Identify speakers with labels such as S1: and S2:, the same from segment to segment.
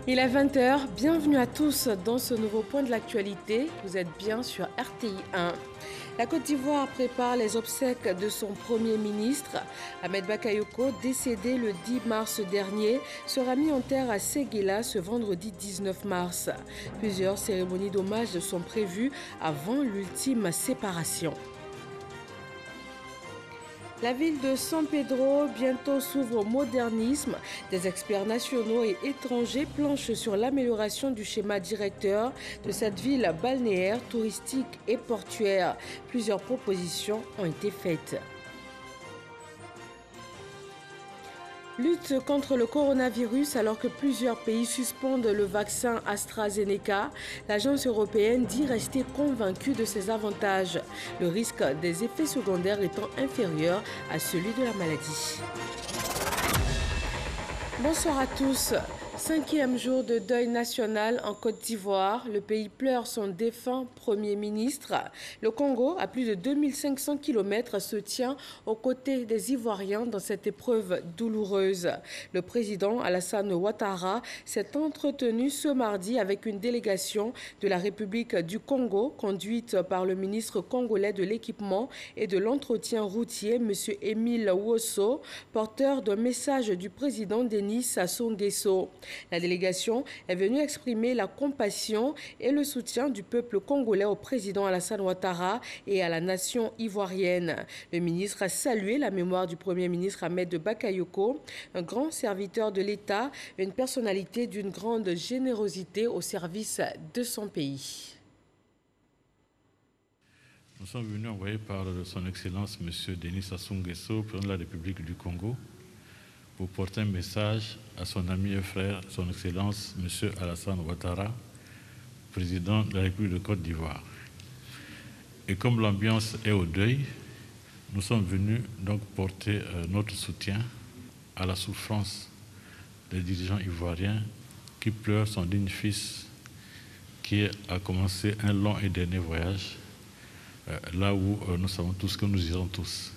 S1: Il est 20 h, bienvenue à tous dans ce nouveau point de l'actualité. Vous êtes bien sur RTI 1. La Côte d'Ivoire prépare les obsèques de son Premier ministre. Ahmed Bakayoko, décédé le 10 mars dernier, sera mis en terre à Séguéla ce vendredi 19 mars. Plusieurs cérémonies d'hommage sont prévues avant l'ultime séparation. La ville de San Pedro bientôt s'ouvre au modernisme. Des experts nationaux et étrangers planchent sur l'amélioration du schéma directeur de cette ville balnéaire, touristique et portuaire. Plusieurs propositions ont été faites. Lutte contre le coronavirus alors que plusieurs pays suspendent le vaccin AstraZeneca. L'agence européenne dit rester convaincue de ses avantages, le risque des effets secondaires étant inférieur à celui de la maladie. Bonsoir à tous. 5e jour de deuil national en Côte d'Ivoire. Le pays pleure son défunt Premier ministre. Le Congo, à plus de 2500 km, se tient aux côtés des Ivoiriens dans cette épreuve douloureuse. Le président Alassane Ouattara s'est entretenu ce mardi avec une délégation de la République du Congo, conduite par le ministre congolais de l'équipement et de l'entretien routier, M. Émile Wosso, porteur d'un message du président Denis Sassou Nguesso. La délégation est venue exprimer la compassion et le soutien du peuple congolais au président Alassane Ouattara et à la nation ivoirienne. Le ministre a salué la mémoire du Premier ministre Ahmed Bakayoko, un grand serviteur de l'État, une personnalité d'une grande générosité au service de son pays.
S2: Nous sommes venus envoyés par son Excellence M. Denis Sassou Nguesso, président de la République du Congo, pour porter un message à son ami et frère, son Excellence M. Alassane Ouattara, président de la République de Côte d'Ivoire. Et comme l'ambiance est au deuil, nous sommes venus donc porter notre soutien à la souffrance des dirigeants ivoiriens qui pleurent son digne fils qui a commencé un long et dernier voyage, là où nous savons tous que nous irons tous.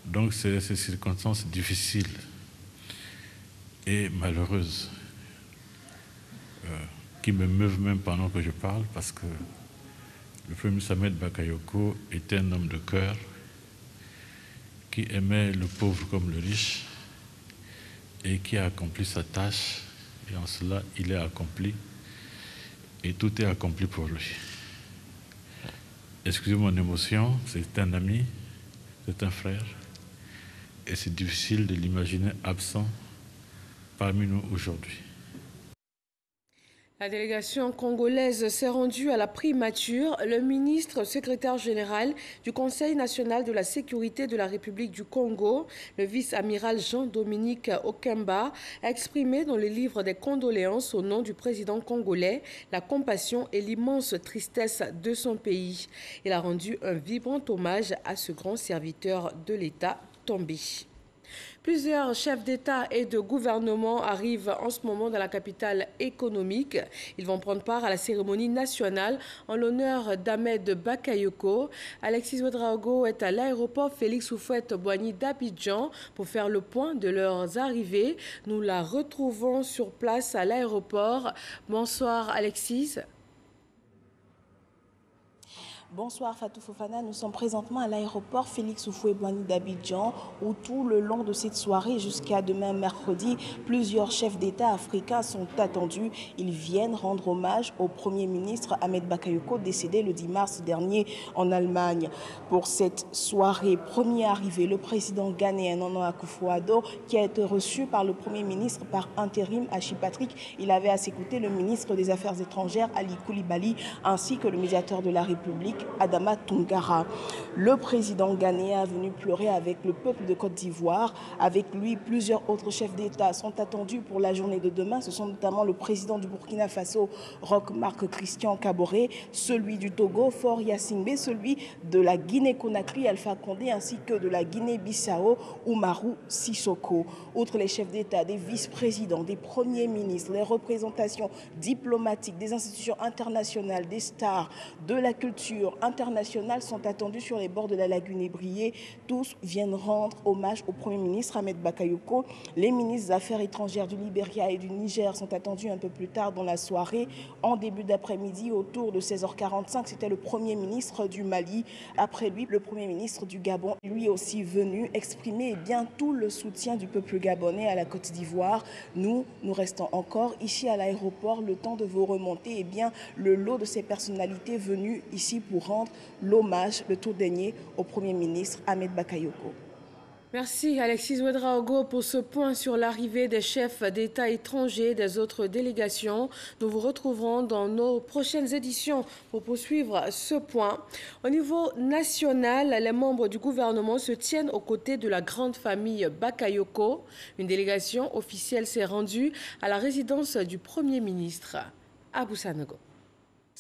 S2: Donc c'est ces circonstances difficiles et malheureuses qui me meuvent même pendant que je parle, parce que le Premier ministre Ahmed Bakayoko était un homme de cœur qui aimait le pauvre comme le riche et qui a accompli sa tâche, et en cela il est accompli et tout est accompli pour lui. Excusez mon émotion, c'est un ami, c'est un frère. Et c'est difficile de l'imaginer absent parmi nous aujourd'hui.
S1: La délégation congolaise s'est rendue à la primature. Le ministre secrétaire général du Conseil national de la sécurité de la République du Congo, le vice-amiral Jean-Dominique Okemba, a exprimé dans le livre des condoléances au nom du président congolais la compassion et l'immense tristesse de son pays. Il a rendu un vibrant hommage à ce grand serviteur de l'État tombé. Plusieurs chefs d'État et de gouvernement arrivent en ce moment dans la capitale économique. Ils vont prendre part à la cérémonie nationale en l'honneur d'Ahmed Bakayoko. Alexis Ouedraogo est à l'aéroport Félix Houphouët-Boigny d'Abidjan pour faire le point de leurs arrivées. Nous la retrouvons sur place à l'aéroport. Bonsoir Alexis.
S3: Bonsoir Fatou Fofana, nous sommes présentement à l'aéroport Félix Houphouët-Boigny d'Abidjan où tout le long de cette soirée jusqu'à demain mercredi, plusieurs chefs d'État africains sont attendus. Ils viennent rendre hommage au Premier ministre Ahmed Bakayoko décédé le 10 mars dernier en Allemagne. Pour cette soirée, premier arrivé, le président ghanéen Nana Akufo-Addo qui a été reçu par le Premier ministre par intérim Hachi Patrick. Il avait à ses côtés le ministre des Affaires étrangères Ali Koulibaly ainsi que le médiateur de la République Adama Toungara. Le président ghanéen est venu pleurer avec le peuple de Côte d'Ivoire. Avec lui, plusieurs autres chefs d'État sont attendus pour la journée de demain. Ce sont notamment le président du Burkina Faso, Roch Marc Christian Kaboré, celui du Togo, Faure Gnassingbé, celui de la Guinée-Conakry, Alpha Condé, ainsi que de la Guinée-Bissau, Oumarou Sissoko. Outre les chefs d'État, des vice-présidents, des premiers ministres, les représentations diplomatiques, des institutions internationales, des stars, de la culture, figures internationales sont attendues sur les bords de la lagune ébriée. Tous viennent rendre hommage au Premier ministre Ahmed Bakayoko. Les ministres des Affaires étrangères du Libéria et du Niger sont attendus un peu plus tard dans la soirée. En début d'après-midi, autour de 16h45, c'était le Premier ministre du Mali. Après lui, le Premier ministre du Gabon, lui aussi venu exprimer tout le soutien du peuple gabonais à la Côte d'Ivoire. Nous restons encore ici à l'aéroport, le temps de vous remonter le lot de ces personnalités venues ici pour rendre l'hommage, le tour dernier au Premier ministre Ahmed Bakayoko.
S1: Merci Alexis Ouedraogo pour ce point sur l'arrivée des chefs d'État étrangers des autres délégations. Nous vous retrouverons dans nos prochaines éditions pour poursuivre ce point. Au niveau national, les membres du gouvernement se tiennent aux côtés de la grande famille Bakayoko. Une délégation officielle s'est rendue à la résidence du Premier ministre. Abou Sanogo.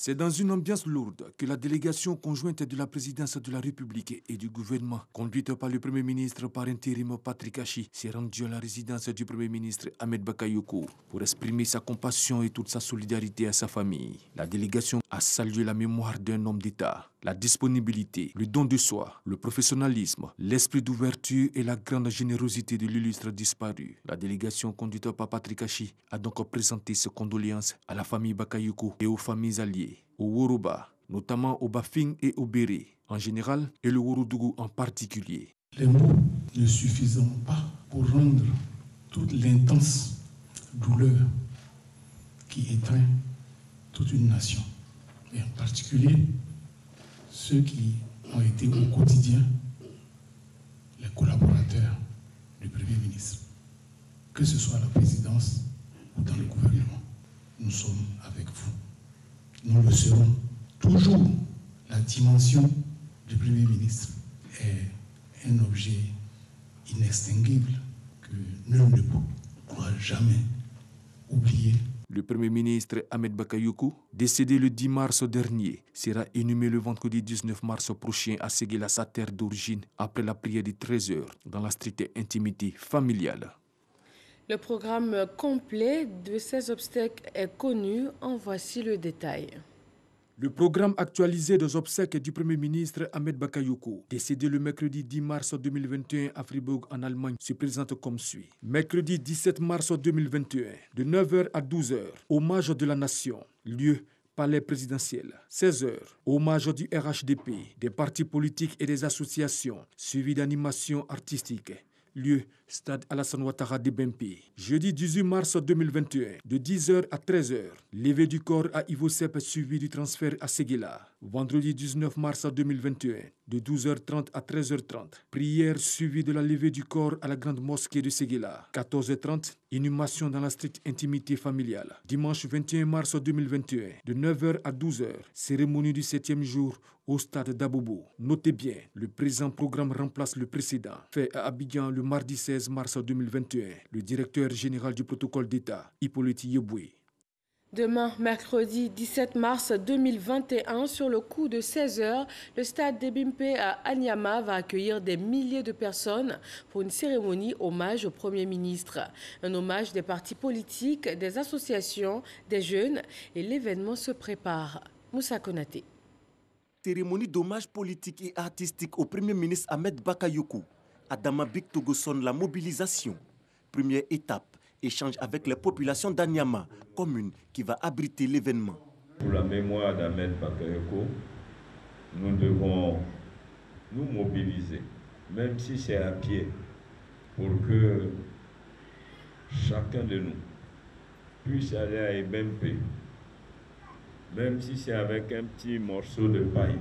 S4: C'est dans une ambiance lourde que la délégation conjointe de la présidence de la République et du gouvernement, conduite par le Premier ministre par intérim Patrick Achi, s'est rendue à la résidence du Premier ministre Ahmed Bakayoko pour exprimer sa compassion et toute sa solidarité à sa famille. La délégation a salué la mémoire d'un homme d'État, la disponibilité, le don de soi, le professionnalisme, l'esprit d'ouverture et la grande générosité de l'illustre disparu. La délégation conduite par Patrick Achi a donc présenté ses condoléances à la famille Bakayoko et aux familles alliées, au Woroba, notamment au Bafing et au Béré en général et le Worodougou en particulier.
S5: Les mots ne suffisent pas pour rendre toute l'intense douleur qui étreint toute une nation, et en particulier ceux qui ont été au quotidien les collaborateurs du Premier ministre, que ce soit à la présidence ou dans le gouvernement. Nous sommes avec vous. Nous le serons toujours. La dimension du Premier ministre est un objet inextinguible que nul ne pourra jamais oublier.
S4: Le Premier ministre Ahmed Bakayoko, décédé le 10 mars dernier, sera inhumé le vendredi 19 mars prochain à Séguéla, sa terre d'origine, après la prière de 13h, dans la stricte intimité familiale.
S1: Le programme complet de ces obsèques est connu. En voici le détail.
S4: Le programme actualisé des obsèques du Premier ministre Ahmed Bakayoko, décédé le mercredi 10 mars 2021 à Fribourg en Allemagne, se présente comme suit. Mercredi 17 mars 2021, de 9h à 12h, hommage de la nation, lieu palais présidentiel. 16h, hommage du RHDP, des partis politiques et des associations, suivi d'animations artistiques. Lieu, stade Alassane Ouattara de Bempé. Jeudi 18 mars 2021, de 10h à 13h, levée du corps à Ivo Sepp suivi du transfert à Séguéla. Vendredi 19 mars 2021, de 12h30 à 13h30, prière suivie de la levée du corps à la grande mosquée de Séguéla. 14h30, inhumation dans la stricte intimité familiale. Dimanche 21 mars 2021, de 9h à 12h, cérémonie du 7e jour au stade d'Abobo. Notez bien, le présent programme remplace le précédent. Fait à Abidjan le mardi 16 mars 2021, le directeur général du protocole d'État, Hippolyte Yeboué.
S1: Demain, mercredi 17 mars 2021, sur le coup de 16h, le stade d'Ebimpe à Anyama va accueillir des milliers de personnes pour une cérémonie hommage au Premier ministre. Un hommage des partis politiques, des associations, des jeunes, et l'événement se prépare. Moussa Konaté.
S6: Cérémonie d'hommage politique et artistique au Premier ministre Ahmed Bakayoko. Adama Bik Togo sonne la mobilisation. Première étape, échange avec les populations d'Anyama, commune qui va abriter l'événement.
S7: Pour la mémoire d'Ahmed Bakayoko, nous devons nous mobiliser, même si c'est à pied, pour que chacun de nous puisse aller à Ebempe, même si c'est avec un petit morceau de paille,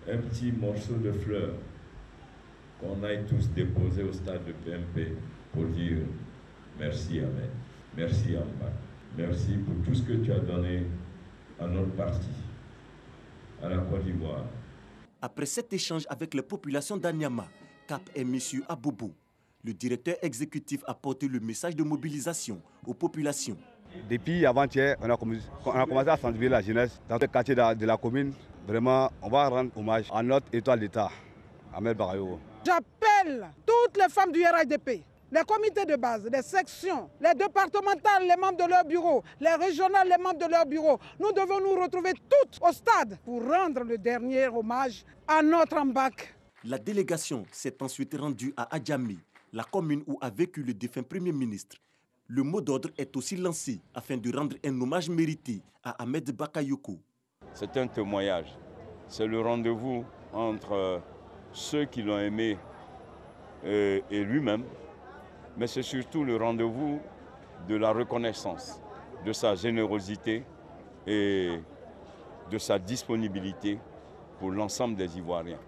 S7: un petit morceau de fleurs, qu'on aille tous déposer au stade de BMP pour dire merci Ahmed, merci Amba, merci pour tout ce que tu as donné à notre parti, à la Côte d'Ivoire.
S6: Après cet échange avec les populations d'Anyama, Cap et M. Aboubou, le directeur exécutif a porté le message de mobilisation aux populations.
S8: Depuis avant-hier, on a commencé à sensibiliser la jeunesse dans le quartier de la commune. Vraiment, on va rendre hommage à notre étoile d'État, Ahmed Bakayoko.
S9: J'appelle toutes les femmes du RHDP les comités de base, les sections, les départementales, les membres de leur bureau, les régionales, les membres de leur bureau. Nous devons nous retrouver toutes au stade pour rendre le dernier hommage à notre Ambak.
S6: La délégation s'est ensuite rendue à Adjamé, la commune où a vécu le défunt Premier ministre. Le mot d'ordre est aussi lancé afin de rendre un hommage mérité à Ahmed Bakayoko.
S7: C'est un témoignage, c'est le rendez-vous entre ceux qui l'ont aimé et lui-même, mais c'est surtout le rendez-vous de la reconnaissance, de sa générosité et de sa disponibilité pour l'ensemble des Ivoiriens,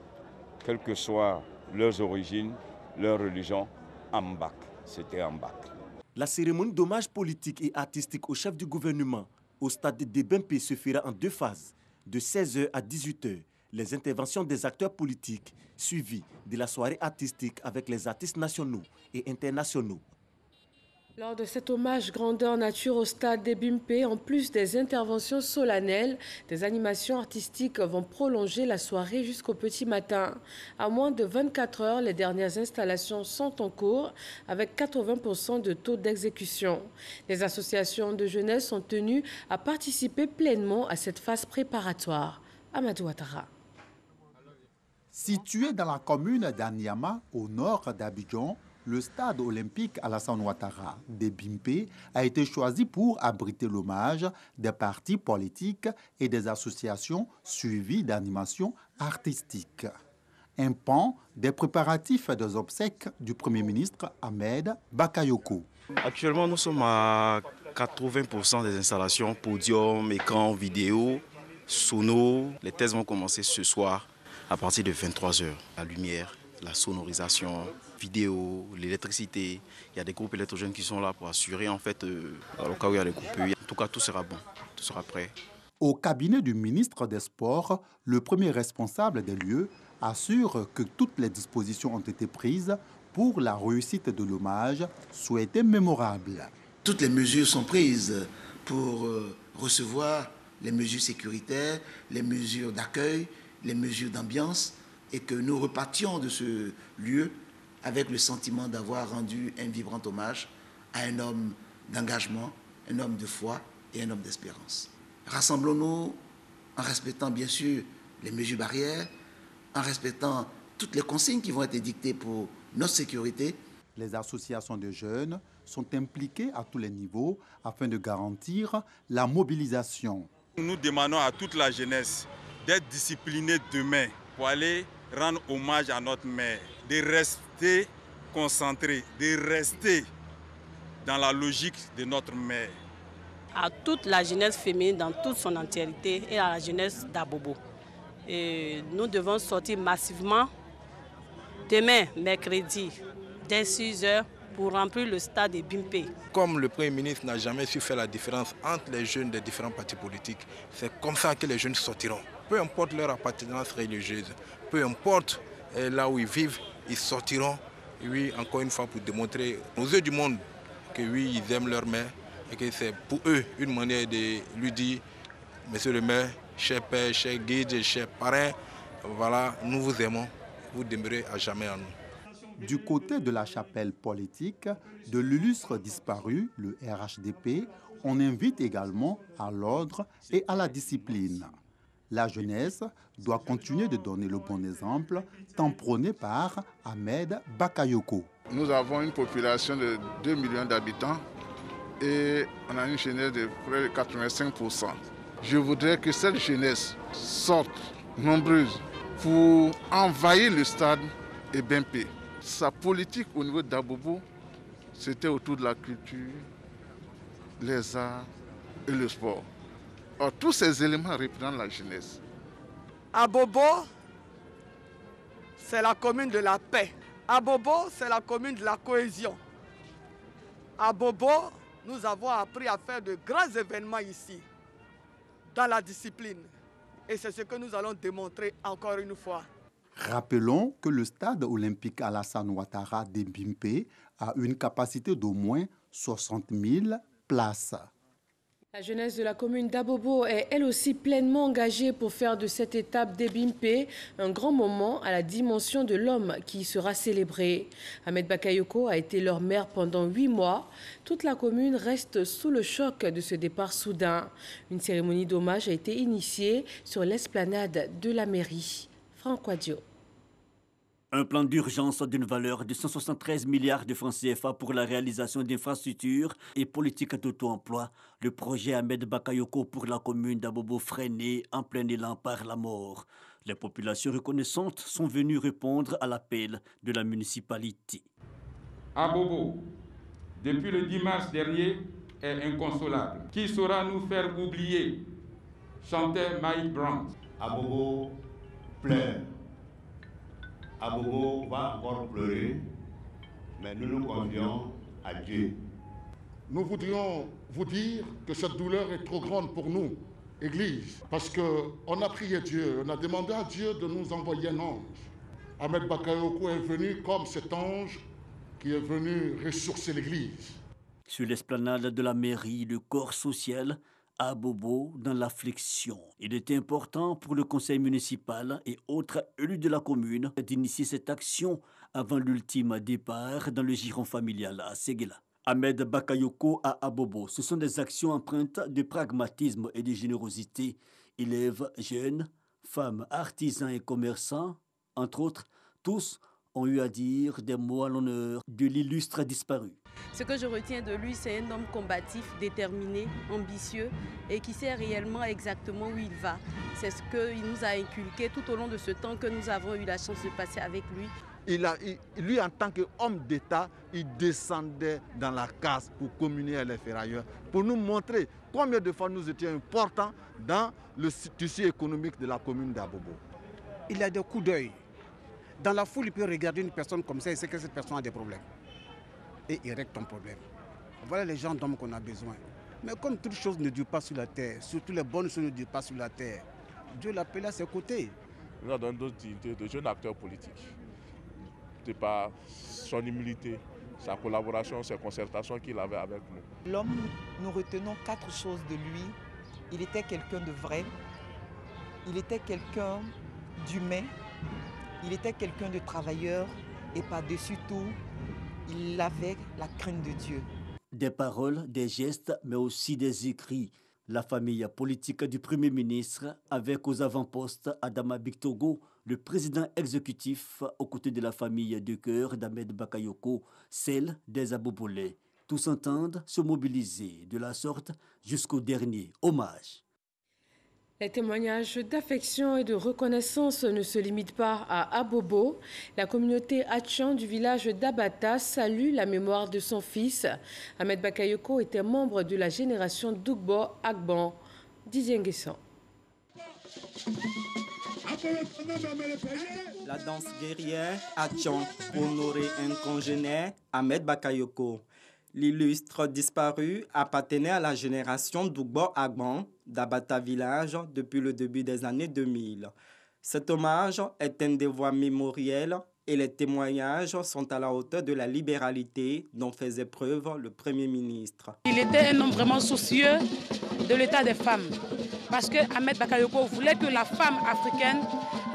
S7: quelles que soient leurs origines, leur religion. Ambak, c'était Ambak.
S6: La cérémonie d'hommage politique et artistique au chef du gouvernement au stade de Bempé se fera en 2 phases, de 16h à 18h. Les interventions des acteurs politiques suivies de la soirée artistique avec les artistes nationaux et internationaux.
S1: Lors de cet hommage grandeur nature au stade des Bempé, en plus des interventions solennelles, des animations artistiques vont prolonger la soirée jusqu'au petit matin. À moins de 24 heures, les dernières installations sont en cours avec 80% de taux d'exécution. Les associations de jeunesse sont tenues à participer pleinement à cette phase préparatoire. Amadou Ouattara.
S10: Situé dans la commune d'Anyama, au nord d'Abidjan, le stade olympique Alassane Ouattara de Bempé a été choisi pour abriter l'hommage des partis politiques et des associations suivies d'animations artistiques. Un pan des préparatifs des obsèques du Premier ministre Ahmed Bakayoko.
S11: Actuellement, nous sommes à 80% des installations, podium, écran, vidéo, sono. Les tests vont commencer ce soir à partir de 23h. La lumière, la sonorisation, vidéo, l'électricité. Il y a des groupes électrogènes qui sont là pour assurer en fait au cas où il y a des coupures. En tout cas, tout sera bon, tout sera prêt.
S10: Au cabinet du ministre des Sports, le premier responsable des lieux assure que toutes les dispositions ont été prises pour la réussite de l'hommage souhaité mémorable.
S12: Toutes les mesures sont prises pour recevoir les mesures sécuritaires, les mesures d'accueil, les mesures d'ambiance, et que nous repartions de ce lieu avec le sentiment d'avoir rendu un vibrant hommage à un homme d'engagement, un homme de foi et un homme d'espérance. Rassemblons-nous en respectant bien sûr les mesures barrières, en respectant toutes les consignes qui vont être dictées pour notre sécurité.
S10: Les associations de jeunes sont impliquées à tous les niveaux afin de garantir la mobilisation.
S13: Nous demandons à toute la jeunesse d'être disciplinée demain pour aller rendre hommage à notre mère, de rester concentré, de rester dans la logique de notre mère.
S14: À toute la jeunesse féminine dans toute son entièreté et à la jeunesse d'Abobo. Nous devons sortir massivement demain, mercredi, dès 6h pour remplir le stade de Bempé.
S15: Comme le Premier ministre n'a jamais su faire la différence entre les jeunes des différents partis politiques, c'est comme ça que les jeunes sortiront. Peu importe leur appartenance religieuse, peu importe là où ils vivent, ils sortiront, oui, encore une fois, pour démontrer aux yeux du monde que oui, ils aiment leur mère et que c'est pour eux une manière de lui dire, monsieur le maire, cher père, cher guide, cher parrain, voilà, nous vous aimons, vous demeurez à jamais en nous.
S10: Du côté de la chapelle politique, de l'illustre disparu, le RHDP, on invite également à l'ordre et à la discipline. La jeunesse doit continuer de donner le bon exemple, tant prôné par Ahmed Bakayoko.
S16: Nous avons une population de 2 millions d'habitants et on a une jeunesse de près de 85%. Je voudrais que cette jeunesse sorte nombreuse pour envahir le stade et Bempé. Sa politique au niveau d'Abobo, c'était autour de la culture, les arts et le sport. Or, tous ces éléments représentent la jeunesse.
S9: Abobo, c'est la commune de la paix. Abobo, c'est la commune de la cohésion. Abobo, nous avons appris à faire de grands événements ici, dans la discipline. Et c'est ce que nous allons démontrer encore une fois.
S10: Rappelons que le stade olympique Alassane Ouattara de Bempé a une capacité d'au moins 60 000 places.
S1: La jeunesse de la commune d'Abobo est elle aussi pleinement engagée pour faire de cette étape d'Ebimpe un grand moment à la dimension de l'homme qui y sera célébré. Ahmed Bakayoko a été leur maire pendant 8 mois. Toute la commune reste sous le choc de ce départ soudain. Une cérémonie d'hommage a été initiée sur l'esplanade de la mairie. Franck Wadio.
S17: Un plan d'urgence d'une valeur de 173 milliards de francs CFA pour la réalisation d'infrastructures et politiques d'auto-emploi. Le projet Ahmed Bakayoko pour la commune d'Abobo freiné en plein élan par la mort. Les populations reconnaissantes sont venues répondre à l'appel de la municipalité.
S18: Abobo, depuis le 10 mars dernier, est inconsolable. Qui saura nous faire oublier? Chantait Mike Brandt.
S19: Abobo pleure. Abobo va encore pleurer, mais nous nous confions à Dieu.
S20: Nous voudrions vous dire que cette douleur est trop grande pour nous, Église, parce qu'on a prié Dieu, on a demandé à Dieu de nous envoyer un ange. Ahmed Bakayoko est venu comme cet ange qui est venu ressourcer l'Église.
S17: Sur l'esplanade de la mairie, le corps social à Bobo dans l'affliction. Il était important pour le conseil municipal et autres élus de la commune d'initier cette action avant l'ultime départ dans le giron familial à Séguéla. Ahmed Bakayoko à Abobo, ce sont des actions empreintes de pragmatisme et de générosité. Élèves, jeunes, femmes, artisans et commerçants, entre autres, tous ont eu à dire des mots à l'honneur de l'illustre disparu.
S14: Ce que je retiens de lui, c'est un homme combatif, déterminé, ambitieux et qui sait réellement exactement où il va. C'est ce qu'il nous a inculqué tout au long de ce temps que nous avons eu la chance de passer avec lui.
S21: Lui, en tant qu'homme d'État, il descendait dans la casse pour communier avec les ferrailleurs, pour nous montrer combien de fois nous étions importants dans le tissu économique de la commune d'Abobo.
S22: Il a des coups d'œil. Dans la foule, il peut regarder une personne comme ça et sait que cette personne a des problèmes. Et il règle ton problème. Voilà les gens d'hommes qu'on a besoin. Mais comme toute chose ne dure pas sur la terre, surtout les bonnes choses ne durent pas sur la terre, Dieu l'appelle à ses côtés.
S23: Il nous a donné d'autres dignités de jeunes acteurs politiques. De par son humilité, sa collaboration, ses concertations qu'il avait avec nous.
S24: L'homme, nous retenons 4 choses de lui. Il était quelqu'un de vrai, il était quelqu'un d'humain, il était quelqu'un de travailleur et par-dessus tout, il avait la crainte de Dieu.
S17: Des paroles, des gestes, mais aussi des écrits. La famille politique du Premier ministre, avec aux avant-postes Adama Bictogo, le président exécutif, aux côtés de la famille de cœur d'Ahmed Bakayoko, celle des Abobolais. Tous s'entendent se mobiliser de la sorte jusqu'au dernier hommage.
S1: Les témoignages d'affection et de reconnaissance ne se limitent pas à Abobo. La communauté Hatchan du village d'Abata salue la mémoire de son fils. Ahmed Bakayoko était membre de la génération d'Ugbo Agban. Didier Nguessan.
S25: La danse guerrière Hatchan pour honorer un congénère, Ahmed Bakayoko. L'illustre disparu appartenait à la génération d'Ugbo Agban d'Abata Village depuis le début des années 2000. Cet hommage est un devoir mémoriel et les témoignages sont à la hauteur de la libéralité dont faisait preuve le Premier ministre.
S26: Il était un homme vraiment soucieux de l'état des femmes parce que Ahmed Bakayoko voulait que la femme africaine,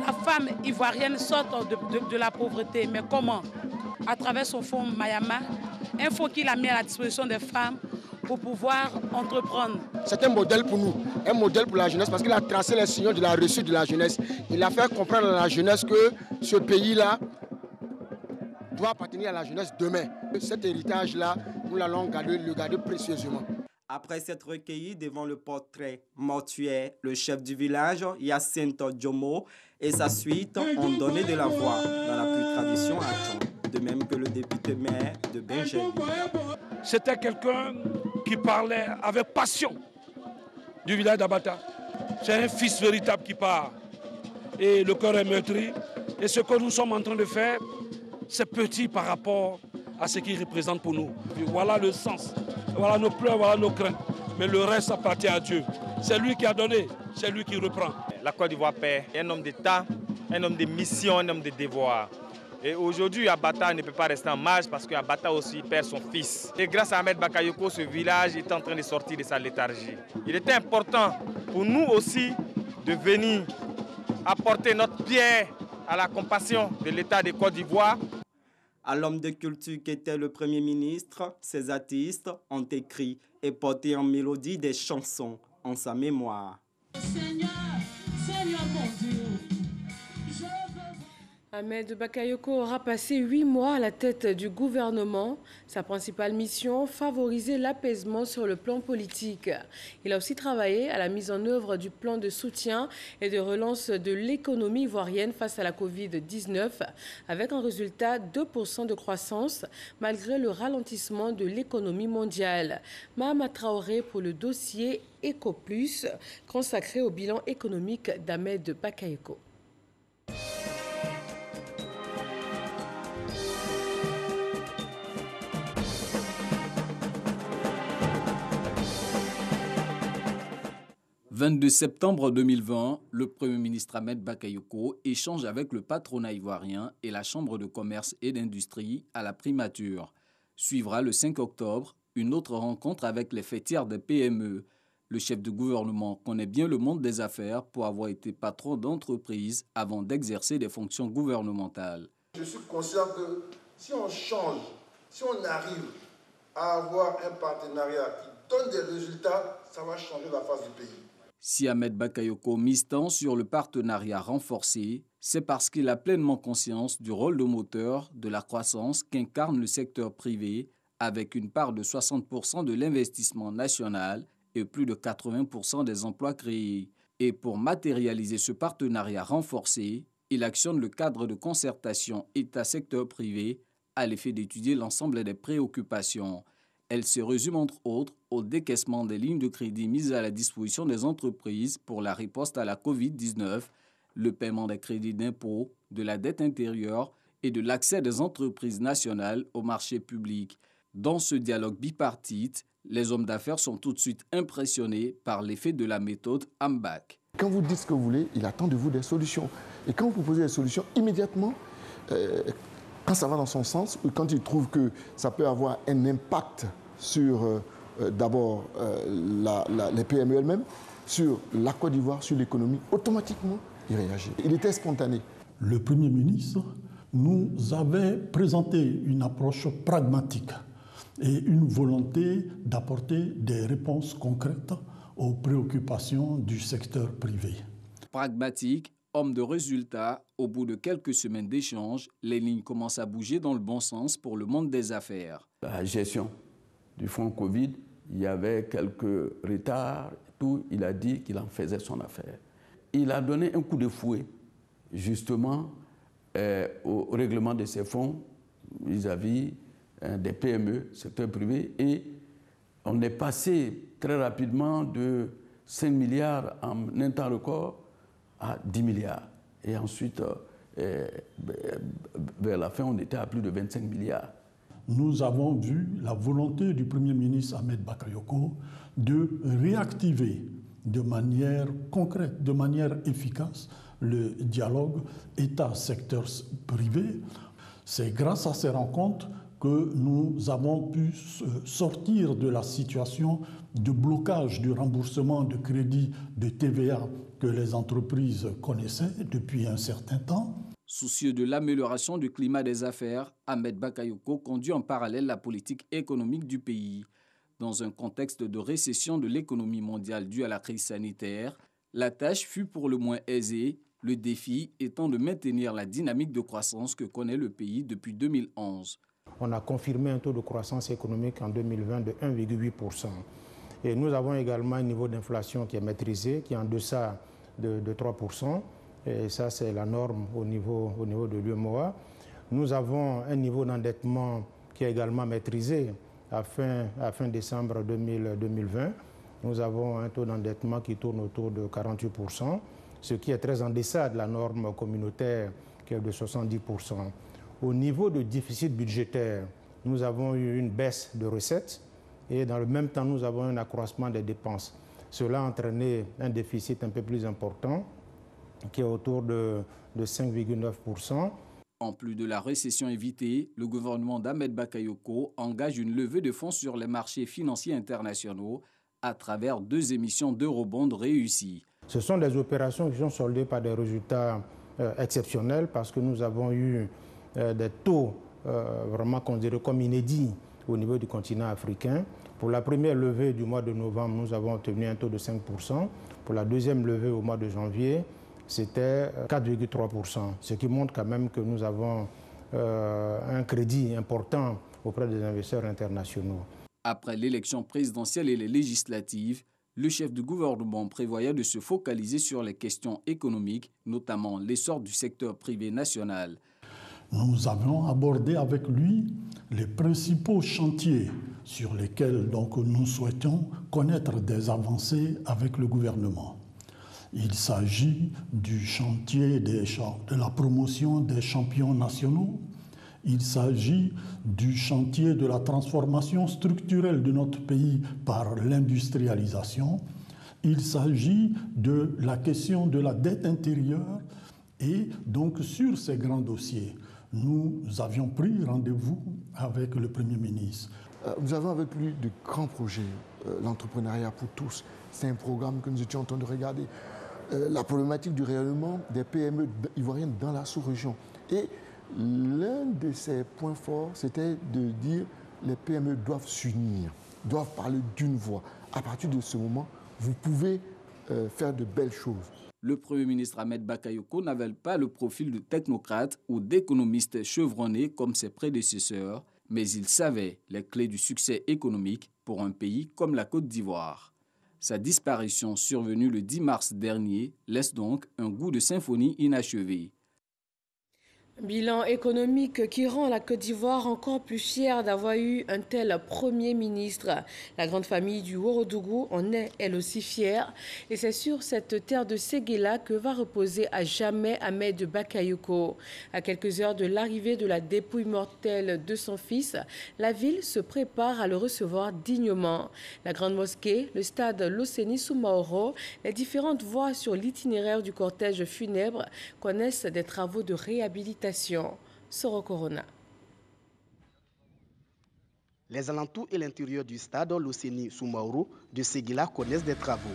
S26: la femme ivoirienne sorte de la pauvreté. Mais comment? À travers son fonds Mayama, un fonds qu'il a mis à la disposition des femmes pour pouvoir entreprendre.
S27: C'est un modèle pour nous, un modèle pour la jeunesse parce qu'il a tracé les signaux de la réussite de la jeunesse. Il a fait comprendre à la jeunesse que ce pays-là doit appartenir à la jeunesse demain. Cet héritage-là, nous l'allons le garder précieusement.
S25: Après s'être recueilli devant le portrait mortuaire, le chef du village, Yacinto Djomo, et sa suite ont donné de la voix dans la pure tradition Hatchan, de même que le député maire de Benjaville.
S28: C'était quelqu'un qui parlait avec passion du village d'Abata. C'est un fils véritable qui part. Et le cœur est meurtri. Et ce que nous sommes en train de faire, c'est petit par rapport à ce qu'il représente pour nous. Et voilà le sens, voilà nos pleurs, voilà nos craintes. Mais le reste appartient à Dieu. C'est lui qui a donné, c'est lui qui reprend.
S29: La Côte d'Ivoire père est un homme d'État, un homme de mission, un homme de devoir.
S2: Et aujourd'hui, Abata ne peut pas rester en marge parce qu'Abata aussi perd son fils. Et grâce à Ahmed Bakayoko, ce village est en train de sortir de sa léthargie. Il était important pour nous aussi de venir apporter notre pierre à la compassion de l'État de Côte d'Ivoire.
S25: À l'homme de culture qui était le Premier ministre, ces artistes ont écrit et porté en mélodie des chansons en sa mémoire.
S3: Seigneur, Seigneur mon Dieu.
S1: Ahmed Bakayoko aura passé 8 mois à la tête du gouvernement. Sa principale mission, favoriser l'apaisement sur le plan politique. Il a aussi travaillé à la mise en œuvre du plan de soutien et de relance de l'économie ivoirienne face à la Covid-19, avec un résultat 2% de croissance, malgré le ralentissement de l'économie mondiale. Mahama Traoré pour le dossier EcoPlus, consacré au bilan économique d'Ahmed Bakayoko.
S4: Le 22 septembre 2020, le Premier ministre Ahmed Bakayoko échange avec le patronat ivoirien et la Chambre de commerce et d'industrie à la primature. Suivra le 5 octobre une autre rencontre avec les fêtières des PME. Le chef de gouvernement connaît bien le monde des affaires pour avoir été patron d'entreprise avant d'exercer des fonctions gouvernementales.
S5: Je suis conscient que si on change, si on arrive à avoir un partenariat qui donne des résultats, ça va changer la face du pays.
S4: Si Ahmed Bakayoko mise tant sur le partenariat renforcé, c'est parce qu'il a pleinement conscience du rôle de moteur de la croissance qu'incarne le secteur privé, avec une part de 60% de l'investissement national et plus de 80% des emplois créés. Et pour matérialiser ce partenariat renforcé, il actionne le cadre de concertation État-secteur privé à l'effet d'étudier l'ensemble des préoccupations. Elle se résume entre autres au décaissement des lignes de crédit mises à la disposition des entreprises pour la riposte à la Covid-19, le paiement des crédits d'impôt, de la dette intérieure et de l'accès des entreprises nationales au marché public. Dans ce dialogue bipartite, les hommes d'affaires sont tout de suite impressionnés par l'effet de la méthode AMBAC.
S6: Quand vous dites ce que vous voulez, il attend de vous des solutions. Et quand vous proposez des solutions, immédiatement, quand ça va dans son sens, ou quand il trouve que ça peut avoir un impact sur d'abord les PME elles-mêmes, sur la Côte d'Ivoire, sur l'économie, automatiquement, il réagit. Il était spontané.
S7: Le Premier ministre nous avait présenté une approche pragmatique et une volonté d'apporter des réponses concrètes aux préoccupations du secteur privé.
S4: Pragmatique, homme de résultats, au bout de quelques semaines d'échanges, les lignes commencent à bouger dans le bon sens pour le monde des affaires.
S8: La gestion du fonds Covid, il y avait quelques retards, tout, il a dit qu'il en faisait son affaire. Il a donné un coup de fouet, justement, au règlement de ces fonds vis-à-vis des PME, secteur privé, et on est passé très rapidement de 5 milliards en un temps record à 10 milliards. Et ensuite, vers la fin, on était à plus de 25 milliards.
S7: Nous avons vu la volonté du Premier ministre Ahmed Bakayoko de réactiver de manière concrète, de manière efficace, le dialogue État-secteur privé. C'est grâce à ces rencontres que nous avons pu sortir de la situation de blocage du remboursement de crédits de TVA que les entreprises connaissaient depuis un certain temps.
S4: Soucieux de l'amélioration du climat des affaires, Ahmed Bakayoko conduit en parallèle la politique économique du pays. Dans un contexte de récession de l'économie mondiale due à la crise sanitaire, la tâche fut pour le moins aisée, le défi étant de maintenir la dynamique de croissance que connaît le pays depuis 2011.
S11: On a confirmé un taux de croissance économique en 2020 de 1,8%. Et nous avons également un niveau d'inflation qui est maîtrisé, qui est en deçà de 3%. Et ça, c'est la norme au niveau de l'UEMOA. Nous avons un niveau d'endettement qui est également maîtrisé à fin décembre 2020. Nous avons un taux d'endettement qui tourne autour de 48%, ce qui est très en deçà de la norme communautaire qui est de 70%. Au niveau de déficit budgétaire, nous avons eu une baisse de recettes et dans le même temps, nous avons un accroissement des dépenses. Cela a entraîné un déficit un peu plus important qui est autour de 5,9%.
S4: En plus de la récession évitée, le gouvernement d'Ahmed Bakayoko engage une levée de fonds sur les marchés financiers internationaux à travers 2 émissions d'eurobonds réussies.
S11: Ce sont des opérations qui sont soldées par des résultats exceptionnels parce que nous avons eu des taux vraiment considérés comme inédits au niveau du continent africain. Pour la première levée du mois de novembre, nous avons obtenu un taux de 5%. Pour la deuxième levée au mois de janvier, c'était 4,3%, ce qui montre quand même que nous avons un crédit important auprès des investisseurs internationaux.
S4: Après l'élection présidentielle et les législatives, le chef du gouvernement prévoyait de se focaliser sur les questions économiques, notamment l'essor du secteur privé national.
S7: Nous avons abordé avec lui les principaux chantiers sur lesquels nous souhaitons connaître des avancées avec le gouvernement. Il s'agit du chantier de la promotion des champions nationaux. Il s'agit du chantier de la transformation structurelle de notre pays par l'industrialisation. Il s'agit de la question de la dette intérieure. Et donc sur ces grands dossiers, nous avions pris rendez-vous avec le Premier ministre.
S6: Nous avons avec lui de grands projets, l'entrepreneuriat pour tous. C'est un programme que nous étions en train de regarder. La problématique du rayonnement des PME ivoiriennes dans la sous-région. Et l'un de ses points forts, c'était de dire que les PME doivent s'unir, doivent parler d'une voix. À partir de ce moment, vous pouvez faire de belles choses.
S4: Le Premier ministre Ahmed Bakayoko n'avait pas le profil de technocrate ou d'économiste chevronné comme ses prédécesseurs, mais il savait les clés du succès économique pour un pays comme la Côte d'Ivoire. Sa disparition survenue le 10 mars dernier laisse donc un goût de symphonie inachevé.
S1: Bilan économique qui rend la Côte d'Ivoire encore plus fière d'avoir eu un tel Premier ministre. La grande famille du Ourodougou en est elle aussi fière. Et c'est sur cette terre de Séguéla que va reposer à jamais Ahmed Bakayoko. À quelques heures de l'arrivée de la dépouille mortelle de son fils, la ville se prépare à le recevoir dignement. La grande mosquée, le stade Loseni Soumaoro, les différentes voies sur l'itinéraire du cortège funèbre connaissent des travaux de réhabilitation. Soro Corona.
S9: Les alentours et l'intérieur du stade Loseni Soumaoro de Séguéla connaissent des travaux.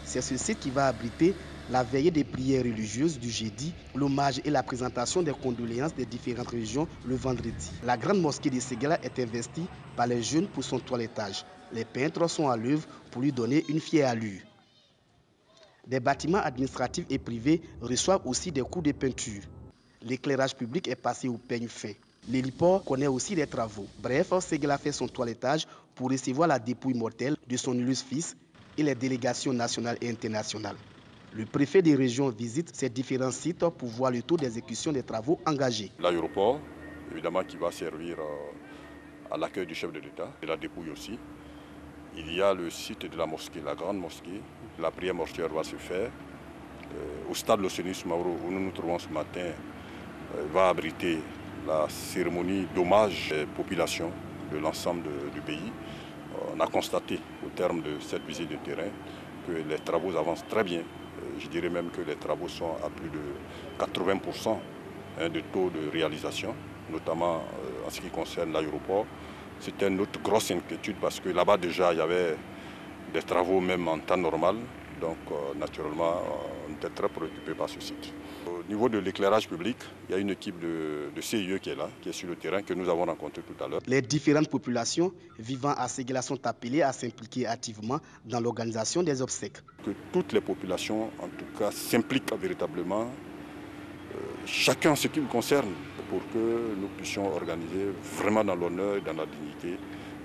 S9: C'est ce site qui va abriter la veillée des prières religieuses du jeudi, l'hommage et la présentation des condoléances des différentes régions le vendredi. La grande mosquée de Séguéla est investie par les jeunes pour son toilettage. Les peintres sont à l'œuvre pour lui donner une fière allure. Des bâtiments administratifs et privés reçoivent aussi des coups de peinture. L'éclairage public est passé au peigne fin. L'héliport connaît aussi des travaux. Bref, Séguéla fait son toilettage pour recevoir la dépouille mortelle de son illustre fils et les délégations nationales et internationales. Le préfet des régions visite ces différents sites pour voir le taux d'exécution des travaux engagés.
S10: L'aéroport, évidemment, qui va servir à l'accueil du chef de l'État, et la dépouille aussi. Il y a le site de la mosquée, la grande mosquée. La prière mortuaire va se faire. Au stade Loseni Soumaoro, où nous nous trouvons ce matin, va abriter la cérémonie d'hommage des populations de l'ensemble du pays. On a constaté au terme de cette visite de terrain que les travaux avancent très bien. Je dirais même que les travaux sont à plus de 80% de taux de réalisation, notamment en ce qui concerne l'aéroport. C'était notre grosse inquiétude parce que là-bas déjà il y avait des travaux même en temps normal. Donc naturellement on était très préoccupés par ce site. Au niveau de l'éclairage public, il y a une équipe de CIE qui est là, qui est sur le terrain, que nous avons rencontré tout à l'heure.
S9: Les différentes populations vivant à Séguéla sont appelées à s'impliquer activement dans l'organisation des obsèques.
S10: Que toutes les populations, en tout cas, s'impliquent véritablement, chacun ce qui le concerne, pour que nous puissions organiser vraiment dans l'honneur et dans la dignité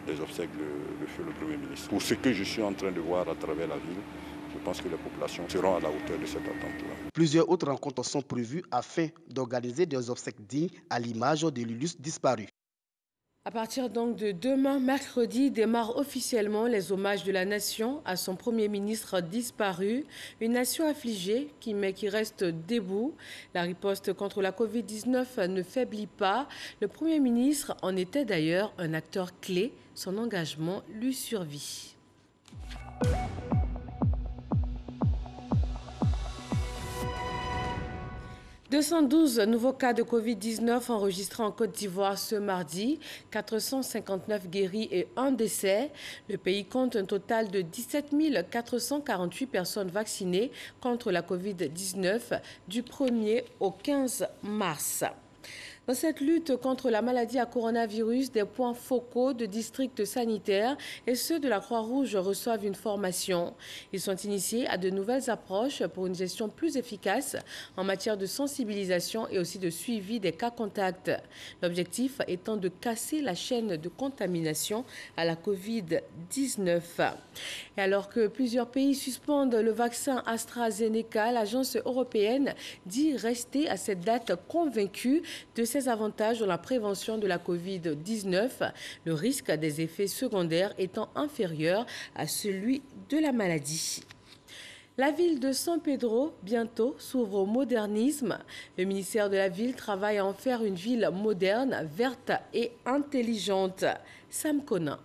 S10: des obsèques de feu le Premier ministre. Pour ce que je suis en train de voir à travers la ville, je pense que les populations seront à la hauteur de cette attente-là.
S9: Plusieurs autres rencontres sont prévues afin d'organiser des obsèques dignes à l'image de l'illustre disparu.
S1: À partir donc de demain, mercredi, démarrent officiellement les hommages de la nation à son Premier ministre disparu. Une nation affligée mais qui reste debout. La riposte contre la Covid-19 ne faiblit pas. Le Premier ministre en était d'ailleurs un acteur clé. Son engagement lui survit. 212 nouveaux cas de Covid-19 enregistrés en Côte d'Ivoire ce mardi, 459 guéris et 1 décès. Le pays compte un total de 17 448 personnes vaccinées contre la Covid-19 du 1er au 15 mars. Dans cette lutte contre la maladie à coronavirus, des points focaux de districts sanitaires et ceux de la Croix-Rouge reçoivent une formation. Ils sont initiés à de nouvelles approches pour une gestion plus efficace en matière de sensibilisation et aussi de suivi des cas contacts. L'objectif étant de casser la chaîne de contamination à la Covid-19. Et alors que plusieurs pays suspendent le vaccin AstraZeneca, l'agence européenne dit rester à cette date convaincue de ses avantages dans la prévention de la Covid-19, le risque des effets secondaires étant inférieur à celui de la maladie. La ville de San Pedro, bientôt, s'ouvre au modernisme. Le ministère de la Ville travaille à en faire une ville moderne, verte et intelligente. Sam Conan.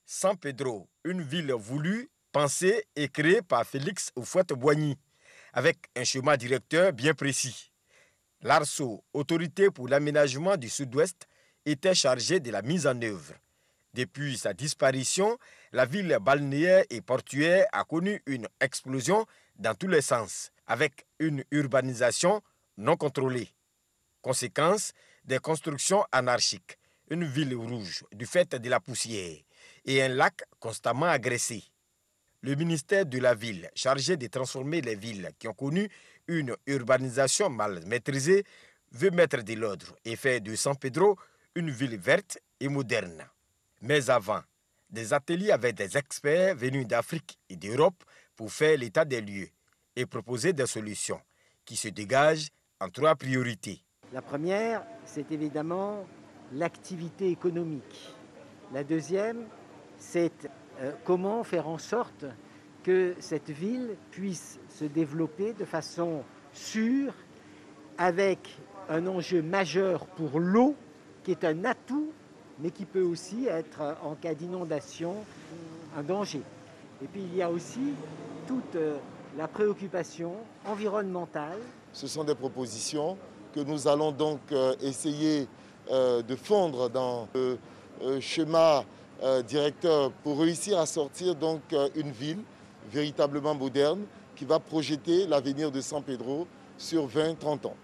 S12: San Pedro, une ville voulue, pensée et créée par Félix Houphouët-Boigny, avec un schéma directeur bien précis. L'ARSO, Autorité pour l'aménagement du Sud-Ouest, était chargée de la mise en œuvre. Depuis sa disparition, la ville balnéaire et portuaire a connu une explosion dans tous les sens, avec une urbanisation non contrôlée. Conséquence, des constructions anarchiques, une ville rouge du fait de la poussière et un lac constamment agressé. Le ministère de la Ville, chargé de transformer les villes qui ont connu une urbanisation mal maîtrisée, veut mettre de l'ordre et faire de San Pedro une ville verte et moderne. Mais avant, des ateliers avec des experts venus d'Afrique et d'Europe pour faire l'état des lieux et proposer des solutions qui se dégagent en 3 priorités.
S13: La première, c'est évidemment l'activité économique. La deuxième, c'est comment faire en sorte que cette ville puisse se développer de façon sûre, avec un enjeu majeur pour l'eau, qui est un atout, mais qui peut aussi être, en cas d'inondation, un danger. Et puis il y a aussi toute la préoccupation environnementale.
S6: Ce sont des propositions que nous allons donc essayer de fondre dans le schéma directeur pour réussir à sortir donc une ville véritablement moderne qui va projeter l'avenir de San Pedro sur 20-30 ans.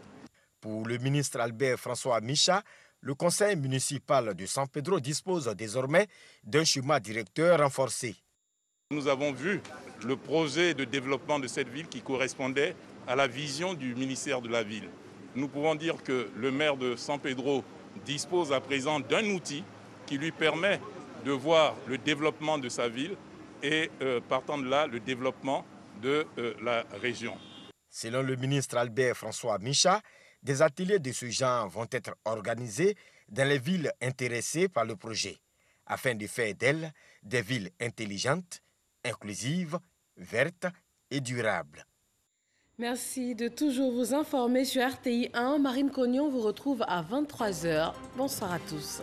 S12: Pour le ministre Albert François Micha, le conseil municipal de San Pedro dispose désormais d'un schéma directeur renforcé.
S14: Nous avons vu le projet de développement de cette ville qui correspondait à la vision du ministère de la Ville. Nous pouvons dire que le maire de San Pedro dispose à présent d'un outil qui lui permet de voir le développement de sa ville et partant de là, le développement de la région.
S12: Selon le ministre Albert François Micha, des ateliers de ce genre vont être organisés dans les villes intéressées par le projet, afin de faire d'elles des villes intelligentes, inclusives, vertes et durables.
S1: Merci de toujours vous informer sur RTI 1. Marine Cognon vous retrouve à 23h. Bonsoir à tous.